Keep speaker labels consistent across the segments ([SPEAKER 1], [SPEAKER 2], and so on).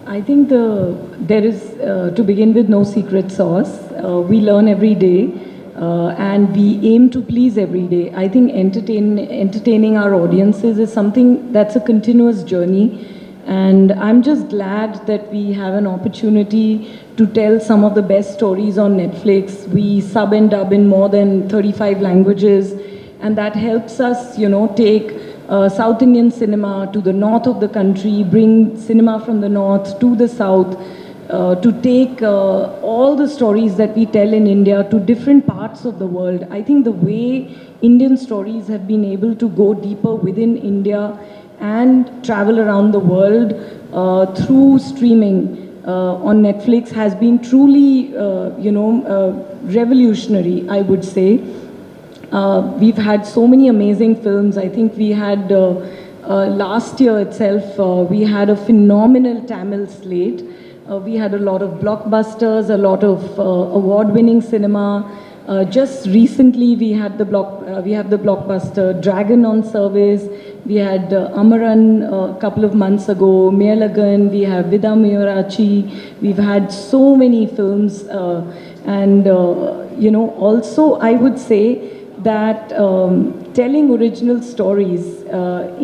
[SPEAKER 1] I think there is, to begin with, no secret sauce. We learn every day, and we aim to please every day. I think entertaining our audiences is something that's a continuous journey. And I'm just glad that we have an opportunity to tell some of the best stories on Netflix. We sub and dub in more than 35 languages, and that helps us, take South Indian cinema to the north of the country, bring cinema from the north to the south, to take all the stories that we tell in India to different parts of the world. I think the way Indian stories have been able to go deeper within India and travel around the world through streaming on Netflix has been truly, revolutionary, I would say. We've had so many amazing films. I think we had, last year itself, we had a phenomenal Tamil slate. We had a lot of blockbusters, a lot of award-winning cinema. Just recently, we have the blockbuster Dragon on service. We had Amaran a couple of months ago, Melagan. We have Vida Miyurachi. We've had so many films, and also I would say that telling original stories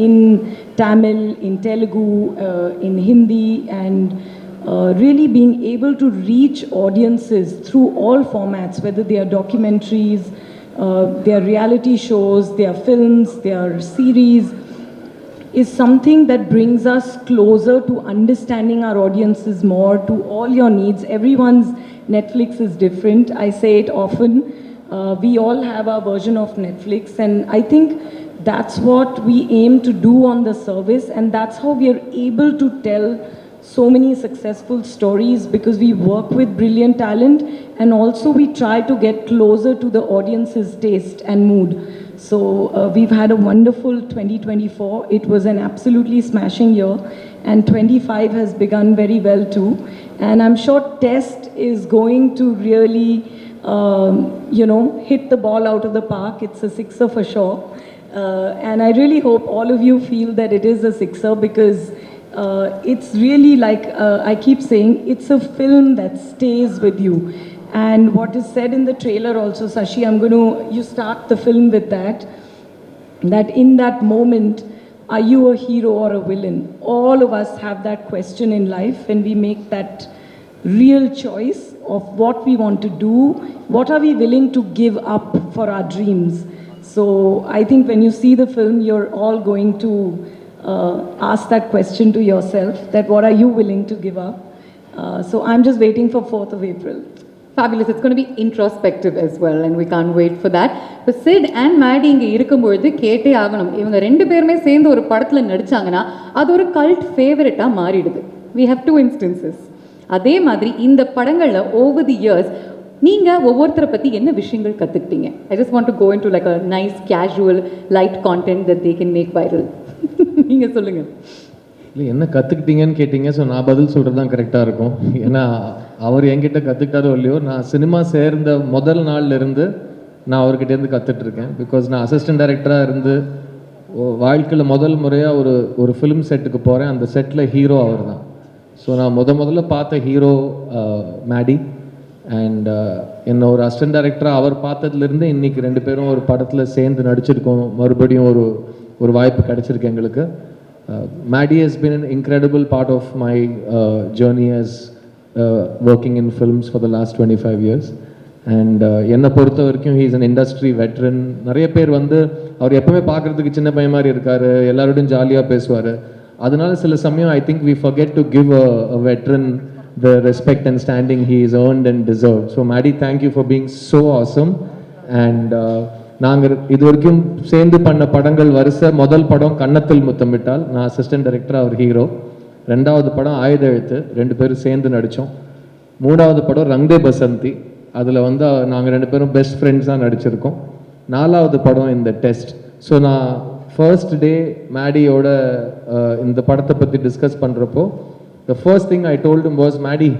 [SPEAKER 1] in Tamil, in Telugu, in Hindi, and really being able to reach audiences through all formats, whether they are documentaries, they are reality shows, they are films, they are series, is something that brings us closer to understanding our audiences more, to all your needs. Everyone's Netflix is different. I say it often. We all have our version of Netflix, and I think that's what we aim to do on the service, and that's how we are able to tell so many successful stories, because we work with brilliant talent, and also we try to get closer to the audience's taste and mood. So we've had a wonderful 2024. It was an absolutely smashing year, and 25 has begun very well too. And I'm sure Test is going to really, hit the ball out of the park. It's a sixer for sure. And I really hope all of you feel that it is a sixer, because it's really like, I keep saying, it's a film that stays with you. And what is said in the trailer also, Sashi, you start the film with that in that moment, are you a hero or a villain? All of us have that question in life, and we make that real choice of what we want to do, what are we willing to give up for our dreams. So I think when you see the film, you're all going to ask that question to yourself, that what are you willing to give up? So I'm just waiting for 4th of April.
[SPEAKER 2] Fabulous. It's going to be introspective as well, and we can't wait for that. இப்போ sit and Maddy இங்கே இருக்கும்பொழுது கேட்டே ஆகணும். இவங்க ரெண்டு பேருமே சேர்ந்து ஒரு படத்தில் நடித்தாங்கன்னா அது ஒரு கல்ட் ஃபேவரட்டாக மாறிடுது. We have two instances. அதே மாதிரி இந்த படங்களில் ஓவர் தி இயர்ஸ் நீங்கள் ஒவ்வொருத்தரை பற்றி என்ன விஷயங்கள் கற்றுக்கிட்டீங்க? I just want to go in to like a nice casual light content that they can make viral. நீங்கள் சொல்லுங்கள்.
[SPEAKER 3] இல்லை, என்ன கற்றுக்கிட்டீங்கன்னு கேட்டிங்க. ஸோ நான் பதில் சொல்கிறது தான் கரெக்டாக இருக்கும். ஏன்னா அவர் என்கிட்ட கற்றுக்கிட்டாரோ இல்லையோ, நான் சினிமா சேர்ந்த முதல் நாள்லேருந்து நான் அவர்கிட்டேருந்து கற்றுட்ருக்கேன். பிகாஸ் நான் அசிஸ்டன்ட் டைரக்டராக இருந்து வாழ்க்கையில் முதல் முறையாக ஒரு ஃபிலிம் செட்டுக்கு போகிறேன். அந்த செட்டில் ஹீரோ அவர் தான். ஸோ நான் முதல்ல பார்த்த ஹீரோ மேடி. அண்ட் என்ன ஒரு அசிஸ்டன்ட் டைரக்டராக அவர் பார்த்ததுலேருந்து இன்றைக்கி ரெண்டு பேரும் ஒரு படத்தில் சேர்ந்து நடிச்சிருக்கோம். மறுபடியும் ஒரு வாய்ப்பு கிடச்சிருக்கு எங்களுக்கு. Maddie has been an incredible part of my journey as working in films for the last 25 years. And என்னை பொறுத்த வரைக்கும் he is an industry veteran. நிறைய பேர் அவர் எப்பவுமே பார்க்குறதுக்கு சின்ன பையன் மாதிரி இருக்கார், எல்லாரோடையும் ஜாலியாக பேசுவார். அதனால சில சமயம் I think we forget to give a veteran the respect and standing he is earned and deserved. So Maddie, thank you for being so awesome. And நாங்கள் இது வரைக்கும் சேர்ந்து பண்ண படங்கள் வரிசை, முதல் படம் கன்னத்தில் முத்தமிட்டால், நான் அசிஸ்டன்ட் டைரக்டர், அவர் ஹீரோ. ரெண்டாவது படம் ஆயுத எழுத்து, ரெண்டு பேரும் சேர்ந்து நடித்தோம். மூணாவது படம் ரங்தே பசந்தி, அதில் நாங்கள் ரெண்டு பேரும் பெஸ்ட் ஃப்ரெண்ட்ஸாக நடிச்சிருக்கோம். நாலாவது படம் இந்த டெஸ்ட். ஸோ நான் ஃபர்ஸ்ட் டே மேடியோட இந்த படத்தை பற்றி டிஸ்கஸ் பண்ணுறப்போ the first thing I told him was, Maddie,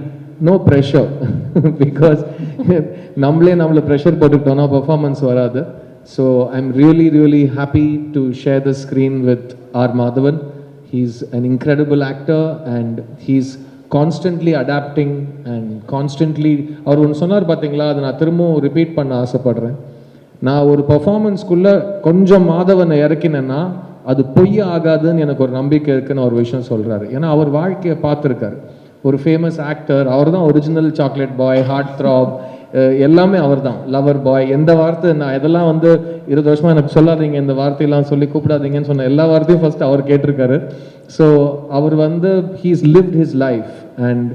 [SPEAKER 3] no pressure. Because நம்மளை ப்ரெஷர் போட்டுக்கிட்டோன்னா பர்ஃபார்மன்ஸ் வராது. So I'm really, really happy to share the screen with our Madhavan. He's an incredible actor, and he's constantly adapting and constantly அவர் ஒன்று சொன்னார் பார்த்தீங்களா, அதை நான் திரும்பவும் repeat பண்ண ஆசைப்படுறேன். நான் ஒரு பர்ஃபார்மன்ஸ்குள்ளே கொஞ்சம் மாதவனை இறக்கினேன்னா அது பொய் ஆகாதுன்னு எனக்கு ஒரு நம்பிக்கை இருக்குன்னு ஒரு விஷயம் சொல்கிறாரு. ஏன்னா அவர் வாழ்க்கையை பார்த்துருக்காரு. ஒரு ஃபேமஸ் ஆக்டர், அவர் தான் original chocolate boy, heartthrob, எல்லாமே அவர் தான், லவர் பாய். எந்த வார்த்தை நான் இதெல்லாம் 20 வருஷமாக எனக்கு சொல்லாதீங்க, இந்த வார்த்தையெல்லாம் சொல்லி கூப்பிடாதீங்கன்னு சொன்ன எல்லா வார்த்தையும் ஃபர்ஸ்ட் அவர் கேட்டிருக்காரு. So our he's lived his life and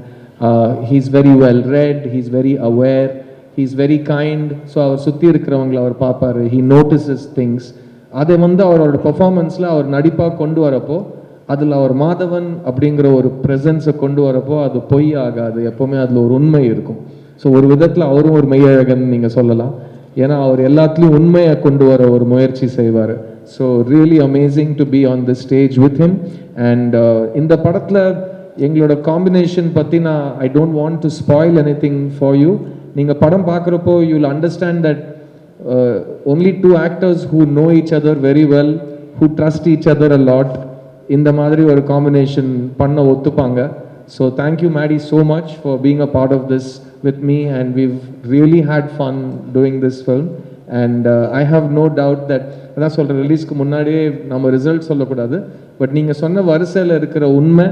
[SPEAKER 3] he's very well read, he's very aware, he's very kind. So அவர் சுற்றி இருக்கிறவங்களை அவர் பார்ப்பாரு, ஹீ நோட்டிசஸ் திங்ஸ். அதை அவரோட பெர்ஃபார்மன்ஸில் அவர் நடிப்பாக கொண்டு வரப்போ அதில் அவர் மாதவன் அப்படிங்கிற ஒரு ப்ரெசன்ஸை கொண்டு வரப்போ அது பொய் ஆகாது, எப்போவுமே அதில் ஒரு உண்மை இருக்கும். ஸோ ஒரு விதத்தில் அவரும் ஒரு மெய்யழகன் நீங்கள் சொல்லலாம். ஏன்னா அவர் எல்லாத்துலேயும் உண்மையை கொண்டு வர ஒரு முயற்சி செய்வார். So really amazing to be on the stage with him. And இந்த படத்தில் எங்களோட காம்பினேஷன் பற்றி நான் I don't want to spoil any thing for you. நீங்கள் படம் பார்க்குறப்போ you will understand that only two actors who know each other very well, who trust each other a lot, இந்த மாதிரி ஒரு காம்பினேஷன் பண்ண ஒத்துப்பாங்க. So thank you Maddy so much for being a part of this with me, and we've really had fun doing this film. And I have no doubt that அதான் சொல்கிறேன், ரிலீஸ்க்கு முன்னாடியே நம்ம result சொல்லக்கூடாது, பட் நீங்கள் சொன்ன வரிசையில் இருக்கிற உண்மை,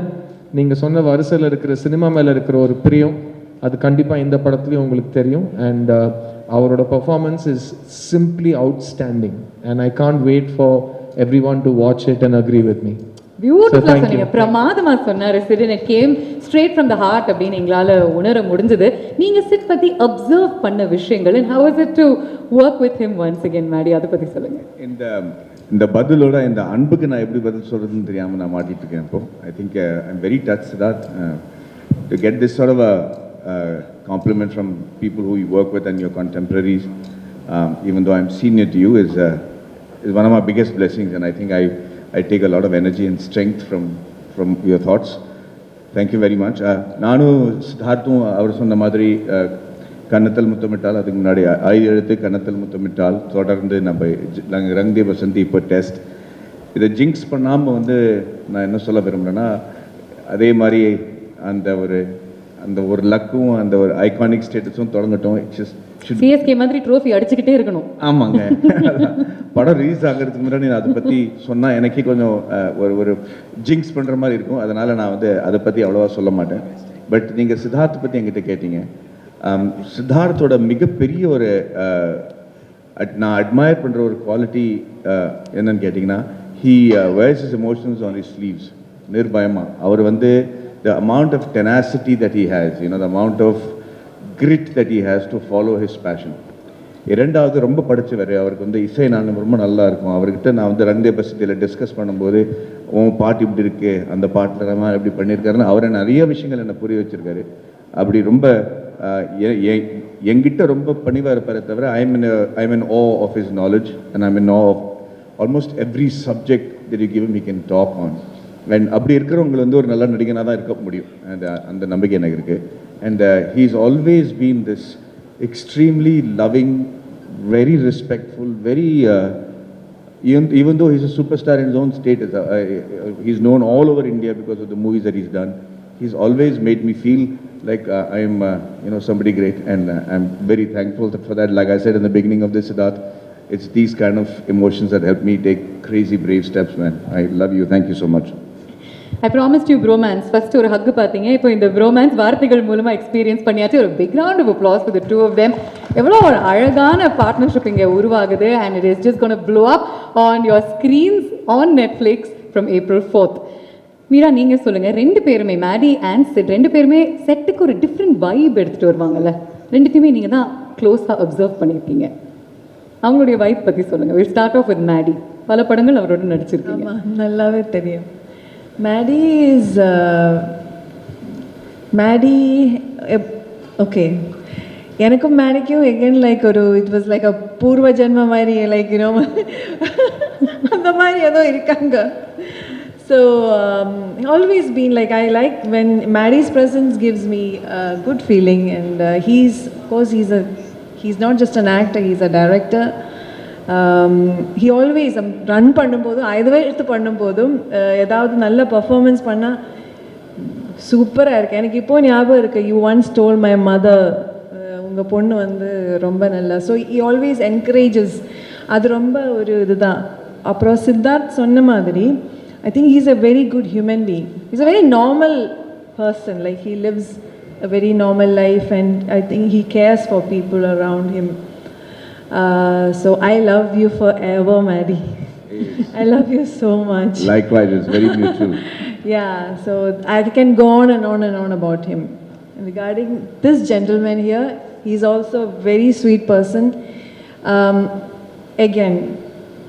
[SPEAKER 3] நீங்கள் சொன்ன வரிசையில் இருக்கிற சினிமா மேலே இருக்கிற ஒரு பிரியம், அது கண்டிப்பாக இந்த படத்துலையும் உங்களுக்கு தெரியும். அண்ட் அவரோட performance is simply outstanding and I can't wait for everyone to watch it and agree with me.
[SPEAKER 2] பியூட்டிஃபுல்லா சொன்னீங்க, பிரமாதமா சொன்னாரு Sid. It came straight from the heart அப்படின்னு எங்களால உணர முடிஞ்சது. நீங்க சிட் பத்தி அப்சர்வ் பண்ண விஷயங்கள், and how is it to work with him once again, Maddy, அதை பத்தி சொல்லுங்க.
[SPEAKER 4] இந்த பதிலோட இந்த அன்புக்கு நான் எப்படி பதில் சொல்றதுன்னு தெரியாம நான் மாட்டிட்டு இருக்கேன் இப்போ. I think I am very touched that to get this sort of a compliment from people who you work with and your contemporaries, even though I'm senior to you, is one of my biggest blessings, and I think I take a lot of energy and strength from your thoughts. Thank you very much. நானு சித்தார்த்தும் அவர் சொன்ன மாதிரி கன்னத்தல் முத்தமிட்டால், அதுக்கு முன்னாடி எழுத்து கன்னத்தல் முத்தமிட்டால், தொடர்ந்து நம்ம ரங் தே பசந்தி, இப்போ test, இதை ஜிங்க்ஸ் பண்ணாமல் நான் என்ன சொல்ல விரும்புகிறேன்னா, அதே மாதிரி அந்த ஒரு லக்கும் அந்த ஒரு ஐகானிக் ஸ்டேட்டஸும் தொடங்கட்டும்.
[SPEAKER 2] சிஎஸ்கே மாதிரி ட்ரோஃபி அடிச்சுக்கிட்டே இருக்கணும்.
[SPEAKER 4] ஆமாங்க. படம் ரிலீஸ் ஆகிறதுக்கு முன்னாடி நான் அதை பற்றி சொன்னால் எனக்கே கொஞ்சம் ஒரு ஜிங்க்ஸ் பண்ணுற மாதிரி இருக்கும். அதனால் நான் அதை பற்றி அவ்வளோவா சொல்ல மாட்டேன். பட் நீங்கள் சித்தார்த்தை பற்றி என்கிட்ட கேட்டீங்க. சித்தார்த்தோட மிகப்பெரிய ஒரு நான் அட்மயர் பண்ணுற ஒரு குவாலிட்டி என்னன்னு கேட்டிங்கன்னா, he wears his emotions on his sleeves. நிர்பயமாக our the amount of tenacity that he has, the amount of grit that he has to follow his passion. இரண்டாவது ரொம்ப படித்தவர், அவருக்கு இசை நான் ரொம்ப நல்லா இருக்கும். அவர்கிட்ட நான் ரங்தே பசதியில் டிஸ்கஸ் பண்ணும்போது, உன் பாட்டு இப்படி இருக்கு, அந்த பாட்டில் நம்ம எப்படி பண்ணியிருக்காருன்னு அவரை நிறைய விஷயங்கள் என்னை புரிய வச்சிருக்காரு. அப்படி ரொம்ப என்கிட்ட ரொம்ப பணிவாக இருப்பாரே தவிர, I'm in awe of his knowledge, and I'm in awe of almost every subject that you give him, he can talk on. And அப்படி இருக்கிறவங்க ஒரு நல்ல நடிகனாக தான் இருக்க முடியும், அந்த நம்பிக்கை எனக்கு இருக்குது. And he's always been this extremely loving, very respectful, very even though he's a superstar in his own state, he's known all over India because of the movies that he's done. He's always made me feel like I'm somebody great, and I'm very thankful for that. Like I said in the beginning of this, Siddharth, it's these kind of emotions that help me take crazy brave steps, man. I love you. Thank you so much.
[SPEAKER 2] I promised you bromance. First ஒரு hug பார்த்தீங்க, இப்போ இந்த bromance வார்த்தைகள் மூலமா experience பண்ணியாச்சு. ஒரு big round of applause for the two of them. எவ்வளோ ஒரு அழகான பார்ட்னர்ஷிப் இங்கே உருவாகுது, and it is just going to blow up on your screens on Netflix from April 4th. Meera, நீங்கள் சொல்லுங்கள், ரெண்டு பேருமே மேடி அண்ட் சிட் ரெண்டு பேருமே செட்டுக்கு ஒரு டிஃப்ரெண்ட் வைப் எடுத்துகிட்டு வருவாங்கல்ல, ரெண்டுத்தையுமே நீங்கள் தான் க்ளோஸாக அப்சர்வ் பண்ணியிருக்கீங்க. அவங்களுடைய வைப் பற்றி சொல்லுங்கள். Will start off with Maddy. பல படங்கள் அவரோட நடிச்சிருக்கீங்க.
[SPEAKER 1] நல்லாவே தெரியும். மேடி இஸ் மேடி ஓகே, எனக்கும் மேடிக்கும் எகெயின் லைக் ஒரு இட் வாஸ் லைக் அ பூர்வ ஜென்ம மாதிரி, லைக் அந்த மாதிரி ஏதோ இருக்காங்க. So always been like, I like when Maddie's presence gives me a good feeling, and of course he's not just an actor, he's a director. He always run பண்ணும்போது either way எடுத்து பண்ணும்போதும் ஏதாவது நல்ல performance பண்ணால்
[SPEAKER 5] சூப்பராக இருக்கு. எனக்கு இப்போ ஞாபகம் இருக்கு, you once told my mother, உங்கள் பொண்ணு வந்து ரொம்ப நல்லா. So he always encourages. அது ரொம்ப ஒரு இதுதான். அப்புறம் சித்தார்த் சொன்ன மாதிரி I think he is a very good human being. Is a very normal person. Like he lives a very normal life, and I think he cares for people around him. So I love you forever, Maddie. I love you so much.
[SPEAKER 4] Likewise, it's very mutual.
[SPEAKER 5] Yeah, so I can go on and on and on about him. Regarding this gentleman here, he's also a very sweet person. Again,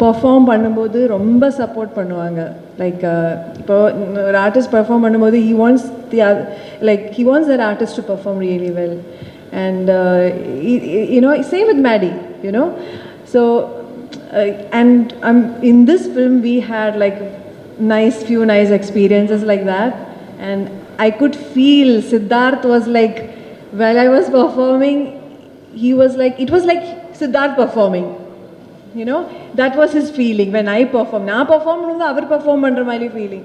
[SPEAKER 5] perform பண்ணும்போது ரொம்ப support பண்ணுவாங்க. Like இப்போ ஒரு artist perform பண்ணும்போது he wants that artist to perform really well. And you know, same with Maddie, you know. So and in this film we had like few nice experiences like that, and I could feel Siddharth was like, while I was performing, he was like, it was like Siddharth performing. You know, that was his feeling when I perform. Na perform nu avar perform pandra mari feeling.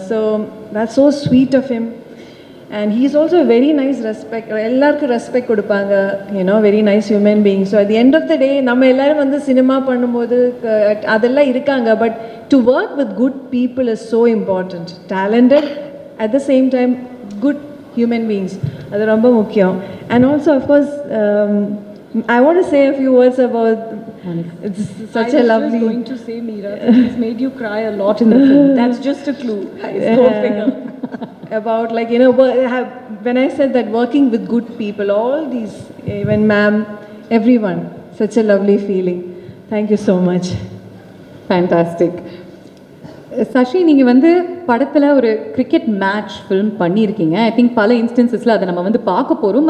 [SPEAKER 5] So that's so sweet of him. And he is also a very nice respect. Ellarku respect kodupanga, you know, very nice human being. So at the end of the day, நம்ம எல்லாரும் வந்து cinema பண்ணும்போது அதெல்லாம் இருக்காங்க, but to work with good people is so important. Talented, at the same time good human beings, அது ரொம்ப முக்கியம். And also of course I want to say a few words about it's such a lovely.
[SPEAKER 1] I was just going to say, Meera, he's made you cry a lot in the film. That's just a clue. Go figure.
[SPEAKER 5] About, like, you know, when I said that working with good people, all these, even ma'am, everyone, such a lovely feeling. Thank you so much.
[SPEAKER 2] Fantastic. Sasi, நீங்கள் வந்து படத்தில் ஒரு cricket match film பண்ணியிருக்கீங்க. I think பல இன்ஸ்டன்சஸில் அதை நம்ம வந்து பார்க்க போகிறோம்.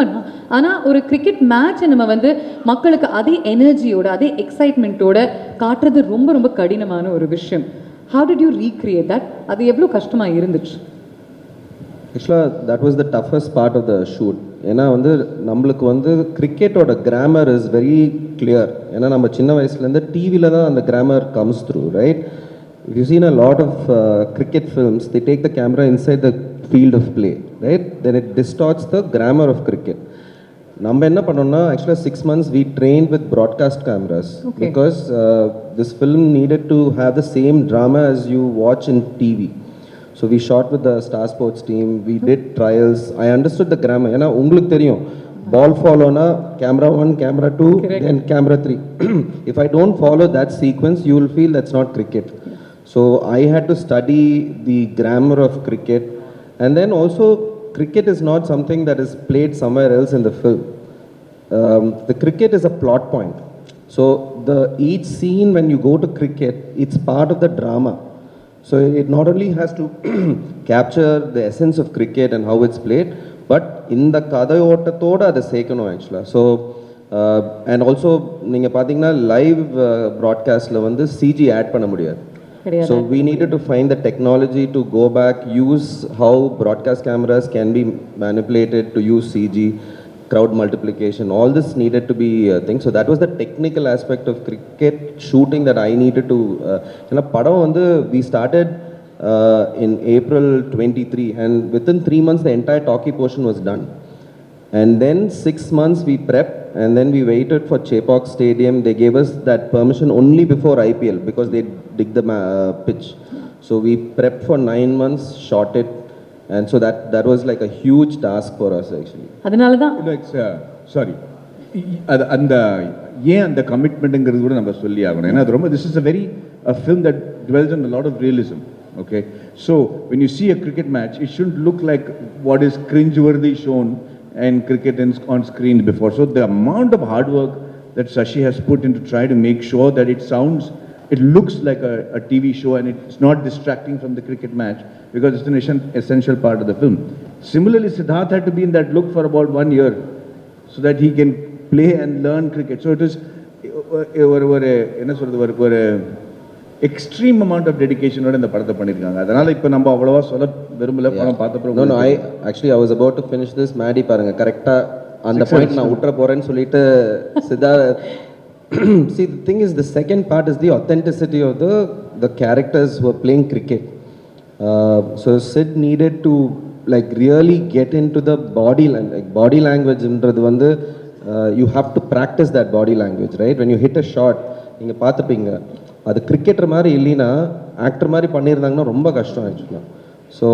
[SPEAKER 2] ஆனால் ஒரு கிரிக்கெட் மேட்சை நம்ம வந்து மக்களுக்கு அதே எனர்ஜியோட அதே எக்ஸைட்மெண்ட்டோட காட்டுறது ரொம்ப ரொம்ப கடினமான ஒரு விஷயம். How did you recreate that? அது எவ்வளோ கஷ்டமாக இருந்துச்சு?
[SPEAKER 6] ஆக்சுவலாக that was the toughest part of the shoot. ஏன்னா வந்து நம்மளுக்கு வந்து கிரிக்கெட்டோட கிராமர் இஸ் வெரி கிளியர். ஏன்னா நம்ம சின்ன வயசுலேருந்து டிவியில் தான் அந்த grammar comes through, right? If you've seen a lot of cricket films, they take the camera inside the field of play, right? Then it distorts the grammar of cricket. நம்ம என்ன பண்ணோம்னா, actually 6 months we trained with broadcast cameras. Okay. Because this film needed to have the same drama as you watch in TV. So we shot with the Star Sports team, we did trials. I understood the grammar. ஏன்னா உங்களுக்கு தெரியும், ball follow-na camera 1, camera 2, correct, then camera 3. If I don't follow that sequence, you will feel that's not cricket. So I had to study the grammar of cricket, and then also cricket is not something that is played somewhere else in the film. The cricket is a plot point. So each scene when you go to cricket, it's part of the drama. So it not only has to capture the essence of cricket and how it's played, but in the kadayottathoda adu sekanum actually. So and also நீங்க பாத்தீங்கன்னா live broadcast la வந்து CG add பண்ண முடியாது. So we needed to find the technology to go back, use how broadcast cameras can be manipulated to use CG, crowd multiplication. All this needed to be a thing. So that was the technical aspect of cricket shooting that I needed to. Padam vandu we started in April 23, and within 3 months the entire talkie portion was done. And then 6 months we prepped, and then we waited for Chepauk Stadium. They gave us that permission only before IPL because they dig the pitch. So we prepped for 9 months, shot it, and so that was like a huge task for us actually.
[SPEAKER 2] அதனால தான்
[SPEAKER 4] sorry, அந்த ஏன் அந்த கமிட்மெண்ட்ங்கிறது கூட நம்ம சொல்லி ஆகணும். ஏன்னா அது ரொம்ப, this is a film that dwells on a lot of realism. Okay, so when you see a cricket match, it shouldn't look like what is cringe-worthy shown and cricket on screen before. So the amount of hard work that Sashi has put into try to make sure that it looks like a TV show and it's not distracting from the cricket match, because it's an essential part of the film. Similarly, Siddharth had to be in that look for about 1 year so that he can play and learn cricket. So it was ஒரு extreme amount of டெடிகேஷனோட இந்த படத்தை பண்ணியிருக்காங்க. அதனால இப்போ நம்ம அவ்வளோவா சொல்ல விரும்பல. படம் பார்த்தப்போ
[SPEAKER 6] no I was about to finish this. Maddy பாருங்க, கரெக்டாக அந்த பாயிண்ட் நான் விட்டுற போகிறேன்னு சொல்லிட்டு Siddharth. See, the thing is, the second part is the authenticity of the characters who are playing cricket. So Sid needed to like really get into the body language ன்றது வந்து you have to practice that body language, right? When you hit a shot, நீங்க பார்த்துப்பீங்க, அது cricketer மாதிரி இல்லைன்னா actor மாதிரி பண்ணியிருந்தாங்கன்னா ரொம்ப கஷ்டம் ஆக்சுவலாக. So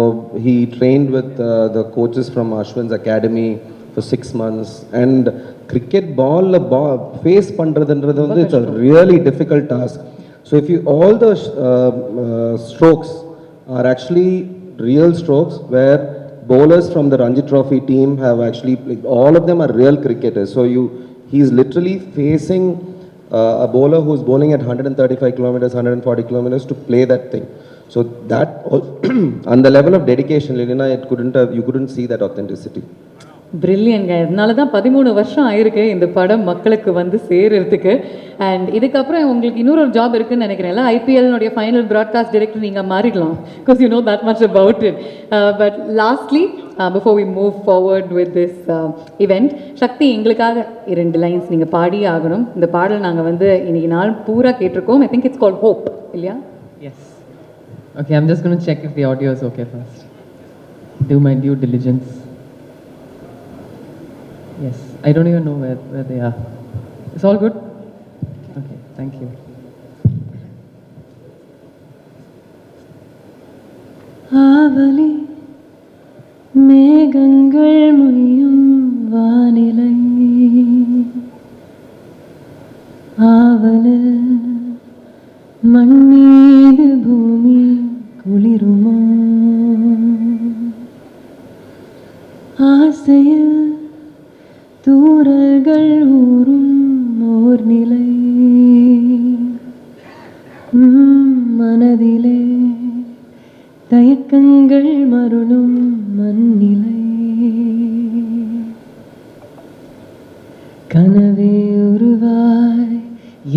[SPEAKER 6] he trained with the coaches from Ashwin's academy for 6 months, and cricket face பண்ணுறதுன்றது வந்து it's a really difficult task. So if you all the strokes are actually real strokes where bowlers from the Ranji Trophy team have actually, like, all of them are real cricketers. So he's literally facing a bowler who's bowling at 135 kilometers, 140 kilometers to play that thing. So that on the level of dedication, Lilina, you couldn't see that authenticity.
[SPEAKER 2] பிரில்லியன்ங்க. அதனால தான் 13 வருஷம் ஆயிருக்கு இந்த படம் மக்களுக்கு வந்து சேர்றதுக்கு. And இதுக்கப்புறம் உங்களுக்கு இன்னொரு ஜாப் இருக்குன்னு நினைக்கிறேன்ல, ஐபிஎல்னுடைய ஃபைனல் ப்ராட்காஸ்ட் டைரக்டர் நீங்கள் மாறிடலாம், because you know that much about it. But lastly before we move forward with this event, சக்தி எங்களுக்காக 2 லைன்ஸ் நீங்கள் பாடியே ஆகணும். இந்த பாடல் நாங்கள் வந்து இன்னைக்கு நாள் பூரா கேட்டிருக்கோம். I think it's called hope, இல்லையா?
[SPEAKER 7] S. Okay, I'm just gonna check if the audio is okay first. Do my due diligence. Yes, I don't even know where they are. It's all good? Okay, thank you.
[SPEAKER 1] ஆவலி மேகங்கள் மொய்யும் வானிலை, ஆவலில் மண் மீது பூமி குளிருமோ, ஆசையில் தூரல்கள் ஊறும் ஓர் நிலை, மனதிலே தயக்கங்கள் மருளும் மண்ணிலை, கனவே உருவாய்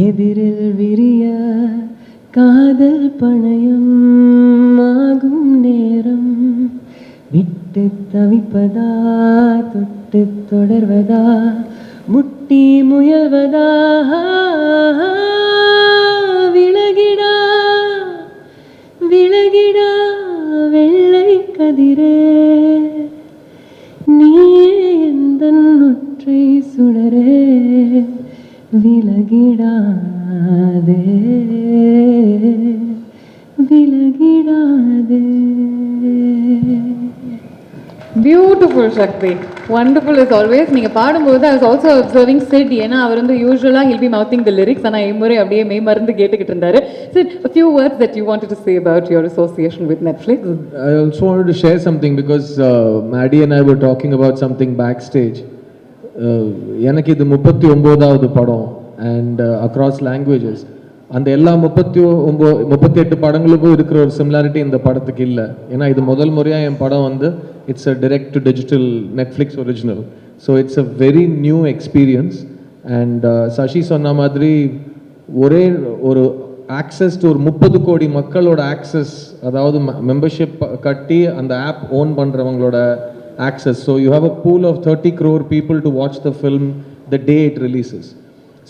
[SPEAKER 1] எதிரில் விரிய காதல் பணயம் ஆகும் நேரம், விட்டு தவிப்பதா தொட்டு தொடர்வதா முட்டி முயல்வதா, விலகிடா விலகிடா வெள்ளை கதிரே, நீயே எந்தன் ஒற்றை சுடரே, விலகிடாதே விலகிடாதே.
[SPEAKER 2] பியூட்டிஃபுல் சக்தி, வண்டர்ஃபுல் as always. நீங்கள் பாடும்போது I was also observing Sid, ஏன்னா அவர் வந்து யூஸ்வலாக he'll be mouthing the lyrics, ஆனால் இம்முறை அப்படியே மெய் மறந்து கேட்டுக்கிட்டு இருந்தாரு. Sid, a few words that you wanted to say about your association with Netflix.
[SPEAKER 3] I also wanted to share something because Maddie and I were talking about something backstage. எனக்கு இது 39வது படம் and across languages. அந்த எல்லா 38 படங்களுக்கும் இருக்கிற ஒரு similarity இந்த படத்துக்கு இல்லை. ஏன்னா இது முதல் முறையாக என் படம் வந்து it's a direct to digital Netflix original. So it's a very new experience. And Sasi சொன்ன மாதிரி ஒரே ஒரு ஆக்சஸ் டு ஒரு 30 கோடி மக்களோட ஆக்சஸ், அதாவது மெம்பர்ஷிப் கட்டி அந்த app own பண்ணுறவங்களோட access. So you have a pool of 30 crore people to watch the film the day it releases.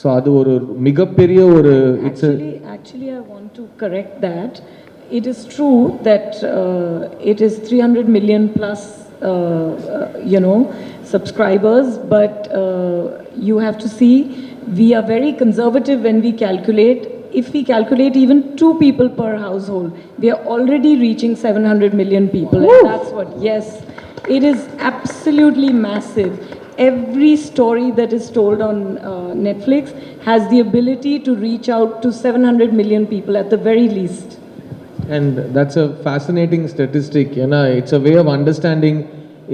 [SPEAKER 3] So அது ஒரு மிகப்பெரிய ஒரு
[SPEAKER 1] Actually, I want to correct that. It is true that it is 300 million plus, subscribers, but you have to see, we are very conservative when we calculate. If we calculate even 2 people per household, we are already reaching 700 million people. And that's what, yes, it is absolutely massive. Every story that is told on Netflix has the ability to reach out to 700 million people at the very least.
[SPEAKER 3] And that's a fascinating statistic. ஏன்னா it's a way of understanding.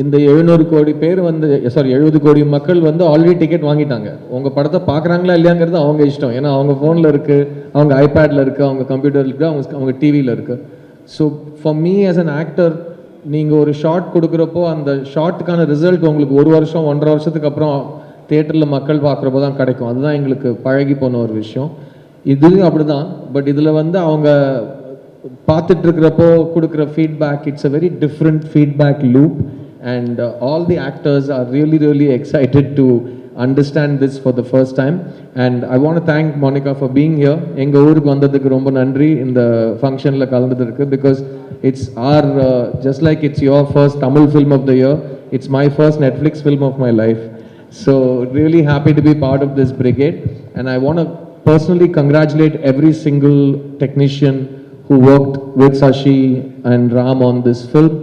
[SPEAKER 3] இந்த 700 கோடி பேர் வந்து 70 கோடி மக்கள் வந்து already ticket வாங்கிட்டாங்க. உங்கள் படத்தை பார்க்குறாங்களா இல்லையாங்கிறது அவங்க இஷ்டம். ஏன்னா அவங்க ஃபோனில் இருக்குது, அவங்க ஐபேடில் இருக்குது, அவங்க கம்ப்யூட்டரில் இருக்குது, அவங்க டிவியில் இருக்குது. So for me as an actor, நீங்கள் ஒரு ஷார்ட் கொடுக்குறப்போ அந்த ஷார்ட்டுக்கான ரிசல்ட் உங்களுக்கு 1 வருஷம் 1.5 வருஷத்துக்கு அப்புறம் தேட்டரில் மக்கள் பார்க்குறப்போ தான் கிடைக்கும். அதுதான் எங்களுக்கு பழகி போன ஒரு விஷயம். இதுவும் அப்படி தான். பட் இதில் வந்து அவங்க பார்த்துட்டு இருக்கிறப்போ கொடுக்குற feedback, it's a very different feedback loop. And all the actors are really excited to understand this for the first time. And I want to thank Monica for being here. எங்க ஊருக்கு வந்ததுக்கு ரொம்ப நன்றி இந்த ஃபங்க்ஷனில் கலந்ததுக்கு, because it's our just like it's your first Tamil film of the year, it's my first Netflix film of my life. So really happy to be part of this brigade, and I want to personally congratulate every single technician who worked with Sashi and Ram on this film.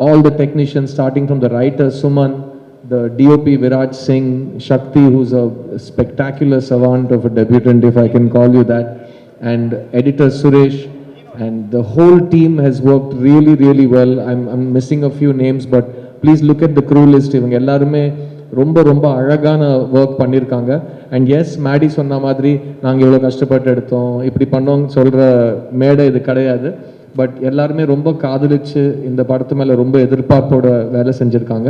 [SPEAKER 3] All the technicians, starting from the writer Suman, the DOP Viraj Singh, Shakti, who's a spectacular savant of a debutant, if I can call you that, and editor Suresh, and the whole team has worked really, really well. I'm missing a few names, but please look at the crew list. இவங்க எல்லாருமே ரொம்ப ரொம்ப அழகான work பண்ணியிருக்காங்க. And S, Maddy சொன்ன மாதிரி நாங்கள் இவ்வளோ கஷ்டப்பட்டு எடுத்தோம் இப்படி பண்ணோங்க சொல்கிற மேடை இது கிடையாது. பட் எல்லாருமே ரொம்ப காதலிச்சு இந்த படத்து மேலே ரொம்ப எதிர்பார்ப்போட வேலை செஞ்சுருக்காங்க.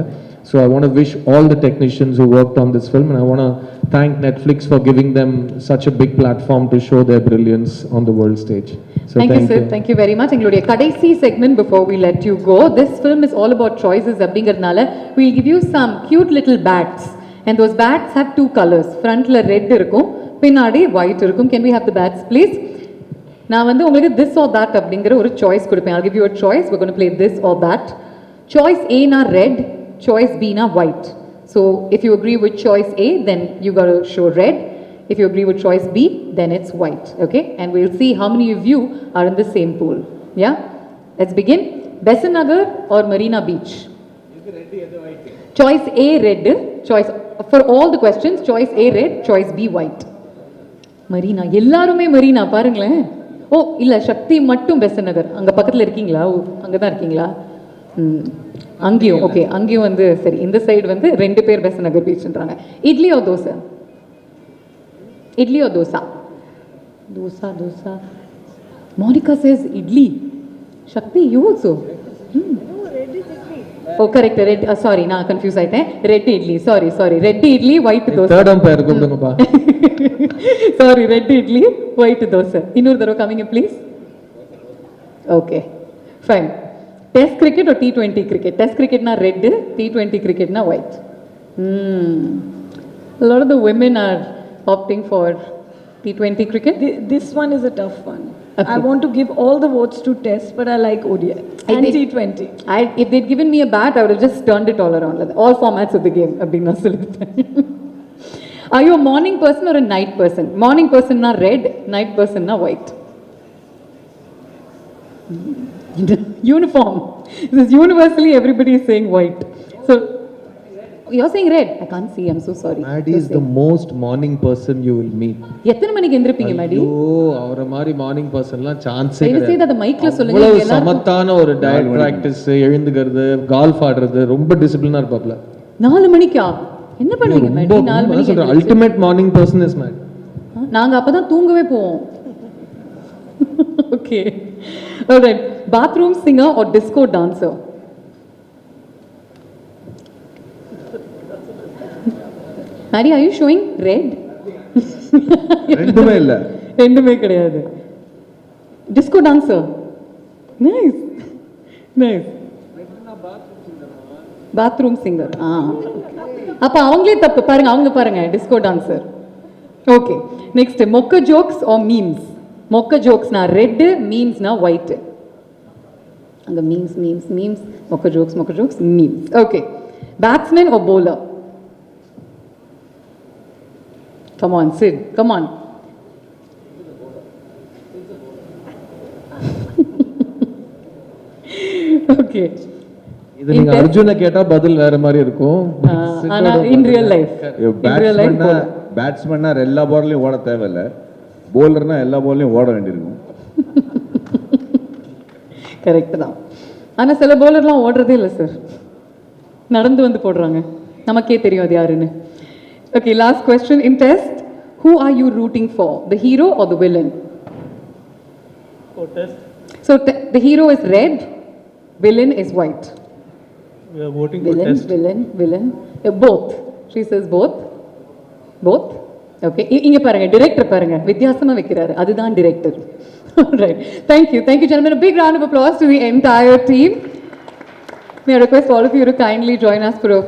[SPEAKER 3] So I want to wish all the technicians who worked on this film, and I want to thank Netflix for giving them such a big platform to show their brilliance on the world stage. So
[SPEAKER 2] thank you, sir. Thank you very much. எங்களுடைய கடைசி segment before we let you go. This film is all about choices அப்படிங்கிறதுனால we'll give you some cute little bats, and those bats have two colors. Frontல red இருக்கும், பின்னாடி white இருக்கும். Can we have the bats please? நான் வந்து உங்களுக்கு this or that அப்படிங்கிற ஒரு choice கொடுப்பேன். I'll give you a choice. We're going to play this or that. Choice A na red, choice B na white. So if you agree with choice A, then you got to show red. If you agree with choice B, then it's white. Okay, and we'll see how many of you are in the same pool. Yeah, let's begin. Besant Nagar or Marina Beach? Choice A red, choice for all the questions. Choice A red, choice B white. Marina, எல்லாருமே Marina பாருங்களேன். ஓ இல்ல, சக்தி மட்டும் பெசன்ட் நகர். அங்க பக்கத்துல இருக்கீங்களா? அங்க தான் இருக்கீங்களா? அங்கேயும் ஓகே, அங்கேயும் வந்து சரி. இந்த சைடு வந்து ரெண்டு பேர் பெசன்ட் நகர் பீச்ன்றாங்க. Idli or dosa? Idli or dosa? Dosa, dosa. Monica says idli. Shakti, you also? No, red is idli. Oh, correct. Red. Sorry, na confused ஆயிட்டேன். Red idli. Sorry. Red idli, white dosa.
[SPEAKER 3] Third umpire கூப்பிடுங்கப்பா.
[SPEAKER 2] Sorry, red idli, white dosa. இன்னொரு தடவை coming in please. Okay, fine. Test cricket or T20 cricket? Test cricket na red, T20 cricket na white. A lot of the women are opting for T20 cricket.
[SPEAKER 1] This one is a tough one.
[SPEAKER 2] Okay.
[SPEAKER 1] I want to give all the votes to Test, but I like ODI and T20.
[SPEAKER 2] If they'd given me a bat, I would have just turned it all around. All formats of the game. Are you a morning person or a night person? Morning person na red, night person na white. Uniform. This is universally everybody is saying white. So you're saying red. I can't see. I'm so sorry.
[SPEAKER 3] Maddie is the most morning person you will meet.
[SPEAKER 2] எத்தனை மணிக்கு எந்திரப்பீங்க Maddie?
[SPEAKER 3] ஐயோ, அவரை மாதிரி morning பர்சன்லாம் சான்ஸே
[SPEAKER 2] தயவு
[SPEAKER 3] கிடையாது.
[SPEAKER 2] செய்து அதை மைக்ல சொல்லுங்க.
[SPEAKER 3] அவ்வளவு சமத்தான ஒரு டயட் பிராக்டிஸ், எழுந்துக்கிறது, கால்ஃப் ஆடுறது, ரொம்ப டிசிப்ளினா இருப்பாப்ல.
[SPEAKER 2] 4 மணிக்கா என்ன பண்ணுவீங்க Maddie? 4 மணிக்கு
[SPEAKER 3] சொல்ற ultimate morning person is made.
[SPEAKER 2] நாங்க அப்பதான் தூங்கவே போவோம். Okay. All right. Bathroom singer or disco dancer? Maddie, are you showing red?
[SPEAKER 4] ரெண்டுமே இல்ல.
[SPEAKER 2] ரெண்டுமே கிடையாது. Disco dancer. Nice. Nice. Bathroom singer. அப்ப அவங்களே தப்பு பாருங்க, அவங்க பாருங்க disco dancer. Okay. Next, mocha jokes or memes? Mocha jokes na red, memes na white. And the memes, mocha jokes, memes. Okay. Batsman or bowler? Come on, Sid. Come on. Okay.
[SPEAKER 3] இது நீங்க அர்ஜுனை கேட்டா பதில் வேற மாதிரி இருக்கும்.
[SPEAKER 2] ஆனா in real life.
[SPEAKER 4] பேட்ஸ்மேன்னா எல்லா பால்லையும் ஓட தேவையில்ல, போலர்னா எல்லா பால்லையும் ஓட வேண்டியிருக்கும்.
[SPEAKER 2] கரெக்ட் தான். ஆனா சில பவுலர்லாம் ஓடுறதே இல்லை சார், நடந்து வந்து போடுறாங்க. நமக்கே தெரியும் அது யாருன்னு. Okay, last question in test. Who are you rooting for? The hero or the villain?
[SPEAKER 8] For test.
[SPEAKER 2] So the hero is red, villain is white.
[SPEAKER 8] We are voting for test.
[SPEAKER 2] Villain. Both. She says both. Both. Okay. இங்க பாருங்க, director பாருங்க, வித்தியாசமா வைக்கிறாரு. அதுதான் director. All right. Thank you, gentlemen. A big round of applause to the entire team. May I request all of you to kindly join us for a